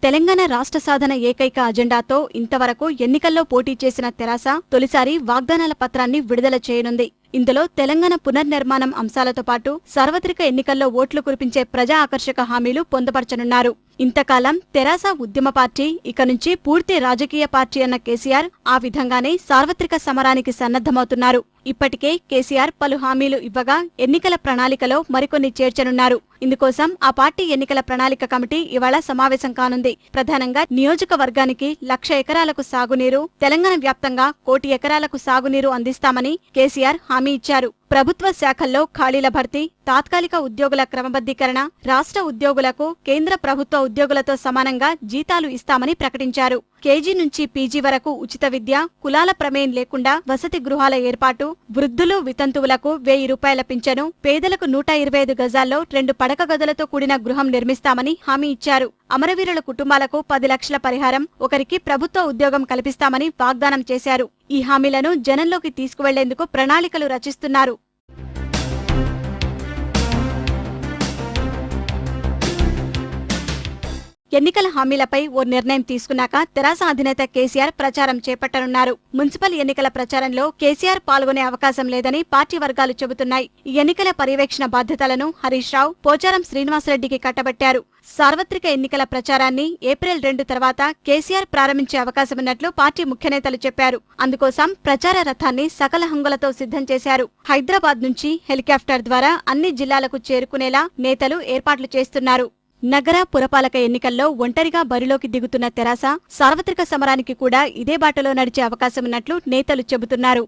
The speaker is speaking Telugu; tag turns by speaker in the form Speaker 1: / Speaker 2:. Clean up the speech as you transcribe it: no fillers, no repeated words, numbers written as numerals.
Speaker 1: తెలంగాణ రాష్ట్ర సాధన ఏకైక అజెండాతో ఇంతవరకు ఎన్నికల్లో పోటీ చేసిన తెరాస తొలిసారి వాగ్దానాల పత్రాన్ని విడుదల చేయనుంది. ఇందులో తెలంగాణ పునర్నిర్మాణం అంశాలతో పాటు సార్వత్రిక ఎన్నికల్లో ఓట్లు కురిపించే ప్రజా ఆకర్షక హామీలు పొందుపరచనున్నారు. ఇంతకాలం తెరాస ఉద్యమ పార్టీ, ఇక నుంచి పూర్తి రాజకీయ పార్టీ అన్న కేసీఆర్ ఆ విధంగానే సార్వత్రిక సమరానికి సన్నద్ధమవుతున్నారు. ఇప్పటికే కేసీఆర్ పలు హామీలు ఇవ్వగా ఎన్నికల ప్రణాళికలో మరికొన్ని చేర్చనున్నారు. ఇందుకోసం ఆ పార్టీ ఎన్నికల ప్రణాళిక కమిటీ ఇవాళ సమావేశం కానుంది. ప్రధానంగా నియోజకవర్గానికి 1,00,000 ఎకరాలకు సాగునీరు, తెలంగాణ వ్యాప్తంగా 1 కోటి ఎకరాలకు సాగునీరు అందిస్తామని కేసీఆర్ హామీ ఇచ్చారు. ప్రభుత్వ శాఖల్లో ఖాళీల భర్తీ, తాత్కాలిక ఉద్యోగుల క్రమబద్దీకరణ, రాష్ట్ర ఉద్యోగులకు కేంద్ర ప్రభుత్వ ఉద్యోగులతో సమానంగా జీతాలు ఇస్తామని ప్రకటించారు. కేజీ నుంచి పీజీ వరకు ఉచిత విద్య, కులాల ప్రమేయం లేకుండా వసతి గృహాల ఏర్పాటు, వృద్ధులు వితంతువులకు 1,000 రూపాయల పింఛను, పేదలకు 125 గజాల్లో 2 పడక గదులతో కూడిన గృహం నిర్మిస్తామని హామీ ఇచ్చారు. అమరవీరుల కుటుంబాలకు 10 లక్షల పరిహారం, ఒకరికి ప్రభుత్వ ఉద్యోగం కల్పిస్తామని వాగ్దానం చేశారు. ఈ హామీలను జనంలోకి తీసుకువెళ్లేందుకు ప్రణాళికలు రచిస్తున్నారు. ఎన్నికల హామీలపై ఓ నిర్ణయం తీసుకున్నాక తెరాస అధినేత కేసీఆర్ ప్రచారం చేపట్టనున్నారు. మున్సిపల్ ఎన్నికల ప్రచారంలో కేసీఆర్ పాల్గొనే అవకాశం లేదని పార్టీ వర్గాలు చెబుతున్నాయి. ఈ ఎన్నికల పర్యవేక్షణ బాధ్యతలను హరీష్ రావు, పోచారం శ్రీనివాసరెడ్డికి కట్టబెట్టారు. సార్వత్రిక ఎన్నికల ప్రచారాన్ని ఏప్రిల్ 2 తర్వాత కేసీఆర్ ప్రారంభించే అవకాశమున్నట్లు పార్టీ ముఖ్యనేతలు చెప్పారు. అందుకోసం ప్రచార రథాన్ని సకల హంగులతో సిద్ధం చేశారు. హైదరాబాద్ నుంచి హెలికాప్టర్ ద్వారా అన్ని జిల్లాలకు చేరుకునేలా నేతలు ఏర్పాట్లు చేస్తున్నారు. నగర పురపాలక ఎన్నికల్లో ఒంటరిగా బరిలోకి దిగుతున్న తెరాస సార్వత్రిక సమరానికి కూడా ఇదే బాటలో నడిచే అవకాశమున్నట్లు నేతలు చెబుతున్నారు.